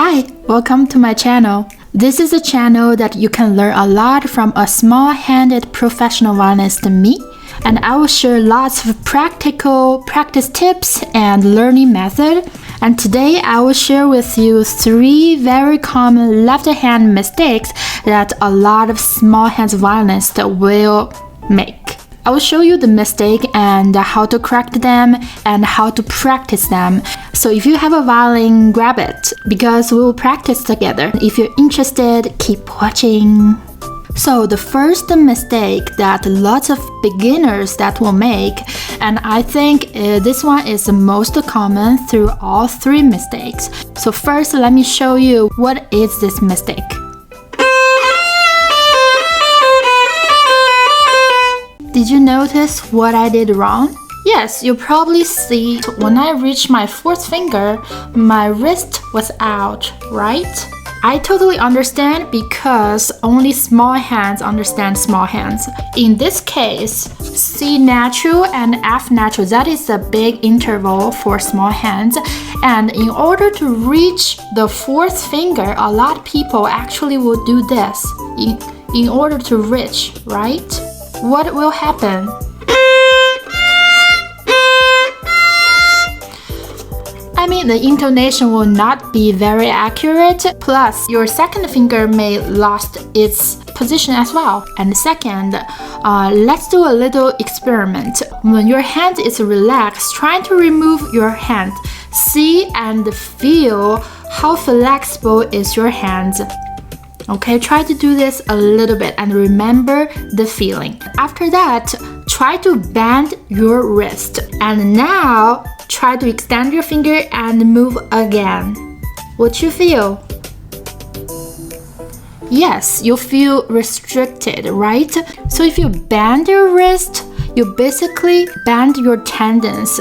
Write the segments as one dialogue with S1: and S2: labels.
S1: Hi, welcome to my channel. This is a channel that you can learn a lot from a small-handed professional violinist me, and I will share lots of practical practice tips and learning method. And today I will share with you 3 very common left-hand mistakes that a lot of small-hand violinists will make. I will show you the mistake and how to correct them and how to practice them. So if you have a violin, grab it because we will practice together. If you're interested, keep watching. So the first mistake that lots of beginners that will make, and I think this one is the most common through all 3 mistakes. So first, let me show you what is this mistake. Did you notice what I did wrong? Yes, you probably see when I reached my 4th finger, my wrist was out, right? I totally understand because only small hands understand small hands. In this case, C natural and F natural, that is a big interval for small hands. And in order to reach the 4th finger, a lot of people actually will do this in order to reach, right? What will happen? I mean, the intonation will not be very accurate, plus your 2nd finger may lost its position as well. And second, let's do a little experiment. When your hand is relaxed, try to remove your hand. See and feel how flexible is your hand. Okay, try to do this a little bit and remember the feeling. After that, try to bend your wrist. And now, try to extend your finger and move again. What you feel? Yes, you feel restricted, right? So if you bend your wrist, you basically bend your tendons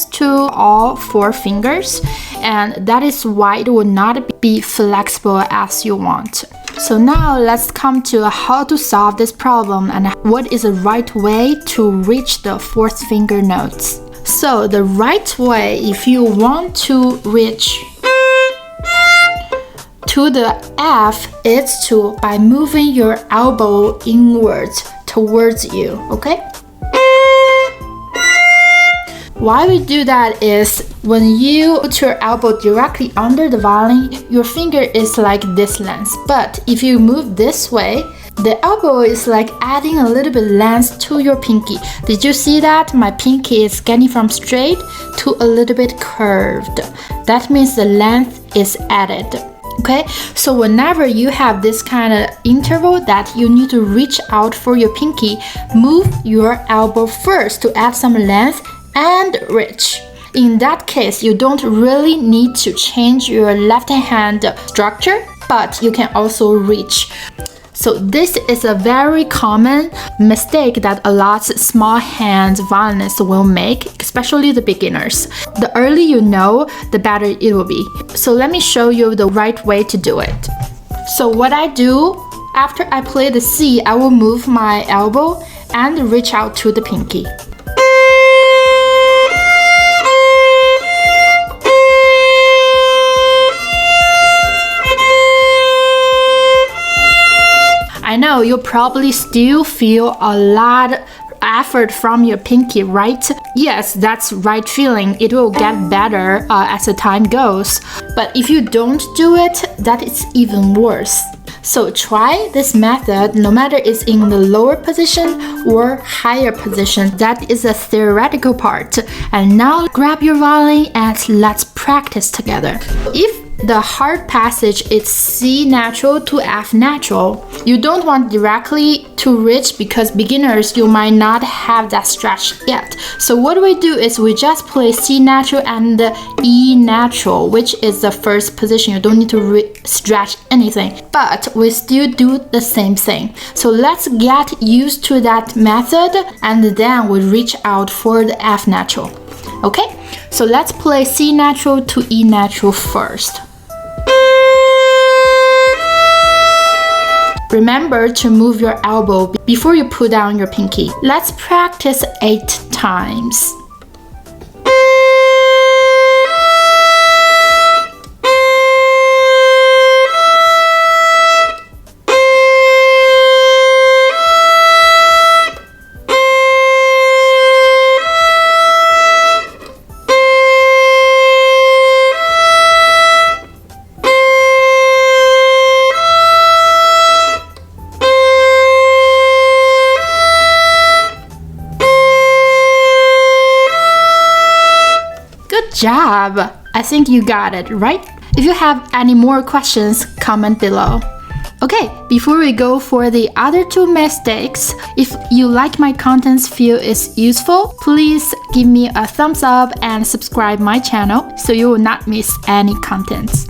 S1: to all 4 fingers, and that is why it will not be flexible as you want. So now let's come to how to solve this problem and what is the right way to reach the 4th finger notes. So the right way, if you want to reach to the F, is by moving your elbow inwards towards you, okay? Why we do that is when you put your elbow directly under the violin, your finger is like this length. But if you move this way, the elbow is like adding a little bit length to your pinky. Did you see that? My pinky is getting from straight to a little bit curved. That means the length is added. Okay, so whenever you have this kind of interval that you need to reach out for your pinky, move your elbow first to add some length and reach. In that case, you don't really need to change your left hand structure, but you can also reach. So this is a very common mistake that a lot of small hand violinists will make, especially the beginners. The earlier you know, the better it will be. So let me show you the right way to do it. So what I do, after I play the C, I will move my elbow and reach out to the pinky. I know you probably still feel a lot of effort from your pinky, right? Yes, that's right feeling. It will get better as the time goes. But if you don't do it, that is even worse. So try this method no matter it's in the lower position or higher position. That is a theoretical part. And now grab your violin and let's practice together. If the hard passage is C natural to F natural, you don't want directly to reach because beginners, you might not have that stretch yet. So what we do is we just play C natural and E natural, which is the first position. You don't need to stretch anything, but we still do the same thing. So let's get used to that method and then we reach out for the F natural. Okay, so let's play C natural to E natural first. Remember to move your elbow before you put down your pinky. Let's practice 8 times. job! I think you got it, right? If you have any more questions, comment below. Okay, before we go for the other two mistakes, if you like my contents, feel it's useful, please give me a thumbs up and subscribe my channel so you will not miss any contents.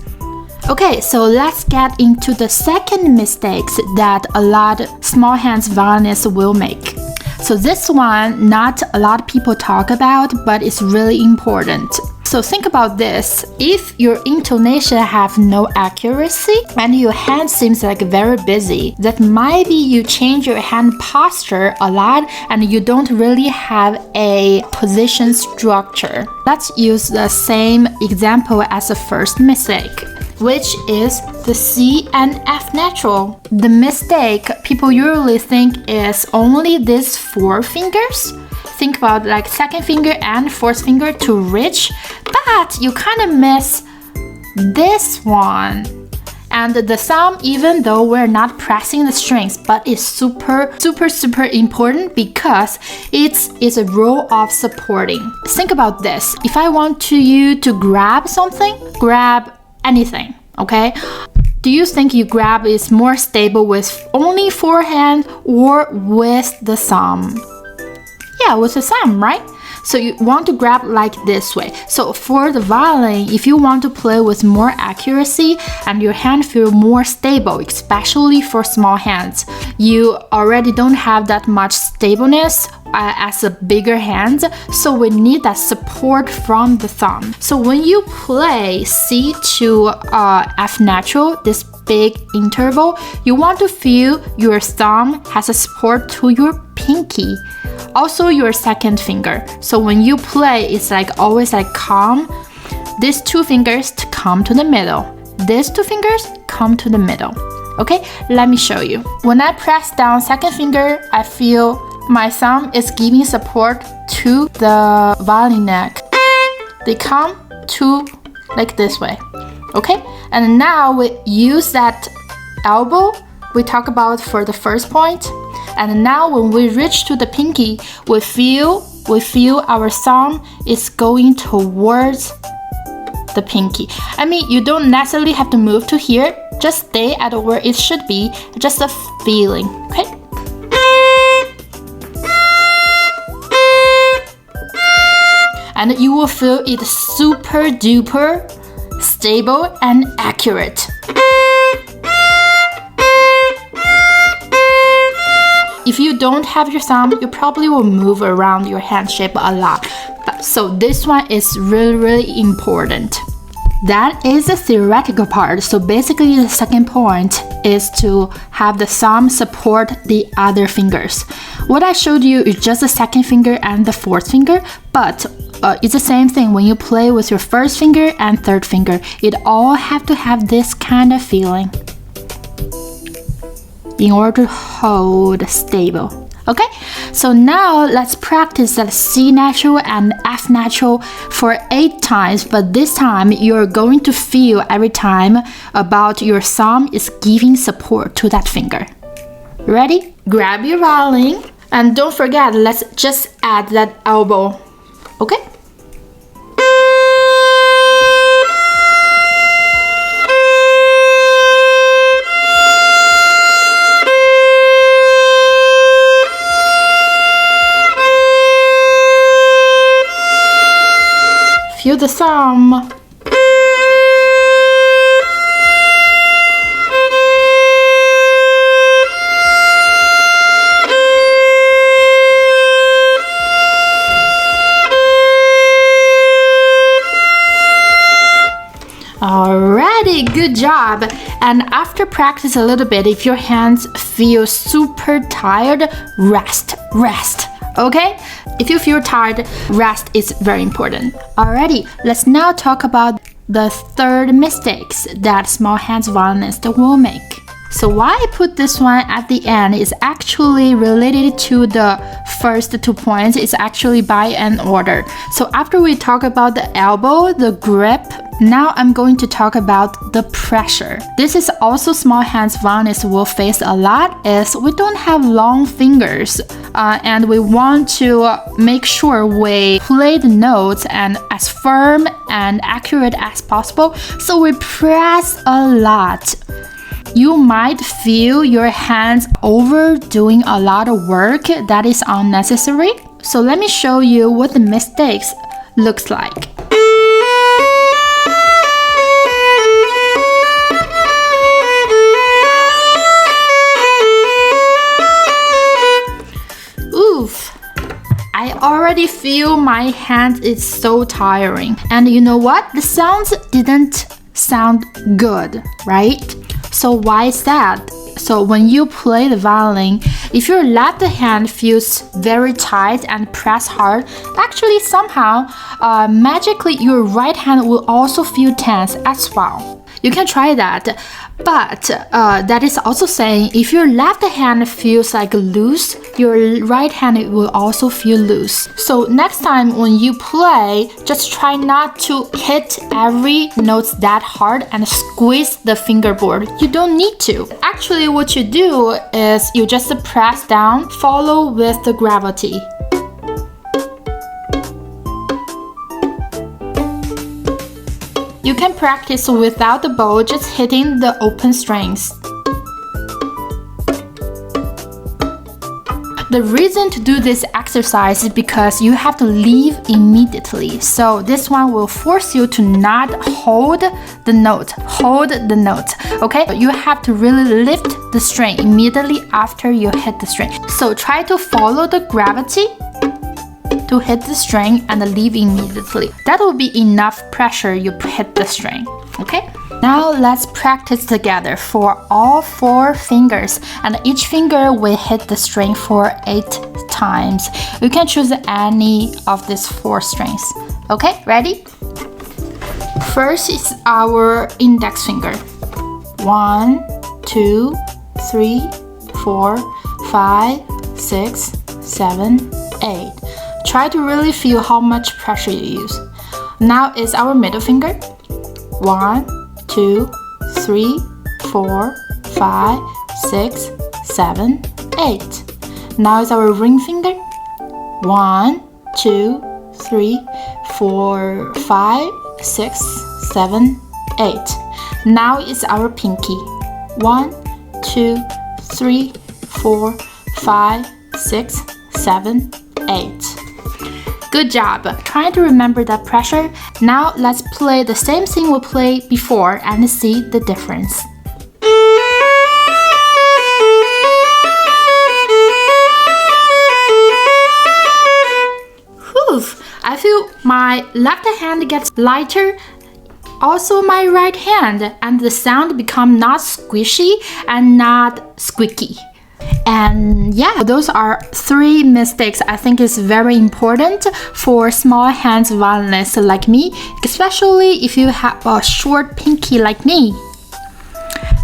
S1: Okay, so let's get into the second mistakes that a lot of small hands violinists will make. So this one, not a lot of people talk about, but it's really important. So think about this. If your intonation have no accuracy and your hand seems like very busy, that might be you change your hand posture a lot and you don't really have a position structure. Let's use the same example as the first mistake, which is the C and F natural. The mistake people usually think is only these 4 fingers. Think about like second finger and fourth finger to reach, but you kind of miss this one. And the thumb, even though we're not pressing the strings, but it's super important because it's a role of supporting. Think about this. If I want you to grab something, grab anything, okay? Do you think you grab is more stable with only forehand or with the thumb? Yeah, with the thumb, right? So you want to grab like this way. So for the violin, if you want to play with more accuracy and your hand feel more stable, especially for small hands, you already don't have that much stableness as a bigger hand, so we need that support from the thumb. So when you play C to F natural, this big interval, you want to feel your thumb has a support to your pinky, also your second finger. So when you play, it's like always like calm. These 2 fingers to come to the middle. These 2 fingers come to the middle. Okay, let me show you. When I press down second finger, I feel my thumb is giving support to the violin neck. They come to like this way. Okay, and now we use that elbow we talked about for the first point. And now when we reach to the pinky, we feel our thumb is going towards the pinky. I mean, you don't necessarily have to move to here. Just stay at where it should be. Just a feeling, okay? And you will feel it super duper stable and accurate. If you don't have your thumb, you probably will move around your hand shape a lot. So this one is really important. That is the theoretical part. So basically the second point is to have the thumb support the other fingers. What I showed you is just the second finger and the fourth finger, but it's the same thing when you play with your first finger and third finger. It all have to have this kind of feeling in order to hold stable. Okay, so now let's practice that C natural and F natural for 8 times, but this time you're going to feel every time about your thumb is giving support to that finger. Ready? Grab your violin and don't forget, let's just add that elbow. Okay? Feel the thumb. Alrighty, good job. And after practice a little bit, if your hands feel super tired, rest. Okay? If you feel tired, rest is very important. Alrighty, let's now talk about the third mistakes that small hands violinists will make. So why I put this one at the end is actually related to the first 2 points. It's actually by an order. So after we talk about the elbow, the grip, now I'm going to talk about the pressure. This is also small hands violinists will face a lot, is we don't have long fingers and we want to make sure we play the notes and as firm and accurate as possible. So we press a lot. You might feel your hands overdoing a lot of work that is unnecessary. So let me show you what the mistakes looks like. Oof. I already feel my hand is so tiring. And you know what? The sounds didn't sound good, right? So why is that? So when you play the violin, if your left hand feels very tight and press hard, actually somehow, magically your right hand will also feel tense as well. You can try that. But that is also saying if your left hand feels like loose, your right hand will also feel loose. So next time when you play, just try not to hit every note that hard and squeeze the fingerboard. You don't need to. Actually, what you do is you just press down, follow with the gravity. You can practice without the bow, just hitting the open strings. The reason to do this exercise is because you have to leave immediately. So this one will force you to not hold the note. Okay? You have to really lift the string immediately after you hit the string. So try to follow the gravity to hit the string and leave immediately. That will be enough pressure you hit the string. Okay? Now let's practice together for all 4 fingers, and each finger will hit the string for 8 times. You can choose any of these 4 strings. Okay, ready? First is our index finger. 1, 2, 3, 4, 5, 6, 7, 8. Try to really feel how much pressure you use. Now is our middle finger. 1, 2, 3, 4, 5, 6, 7, 8. Now is our ring finger. 1, 2, 3, 4, 5, 6, 7, 8. Now is our pinky. 1, 2, 3, 4, 5, 6, 7, 8. Good job. Trying to remember that pressure. Now let's play the same thing we played before and see the difference. Whew. I feel my left hand gets lighter, also my right hand, and the sound become not squishy and not squeaky. And yeah, those are 3 mistakes I think is very important for small hands violinists like me, especially if you have a short pinky like me.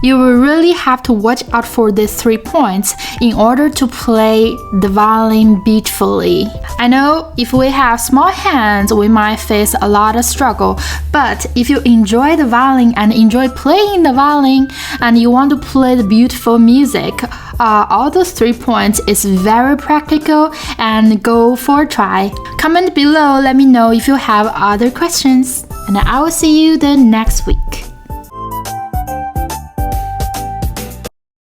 S1: You will really have to watch out for these 3 points in order to play the violin beautifully. I know if we have small hands, we might face a lot of struggle, but if you enjoy the violin and enjoy playing the violin and you want to play the beautiful music, all those 3 points is very practical, and go for a try. Comment below, let me know if you have other questions, and I will see you the next week.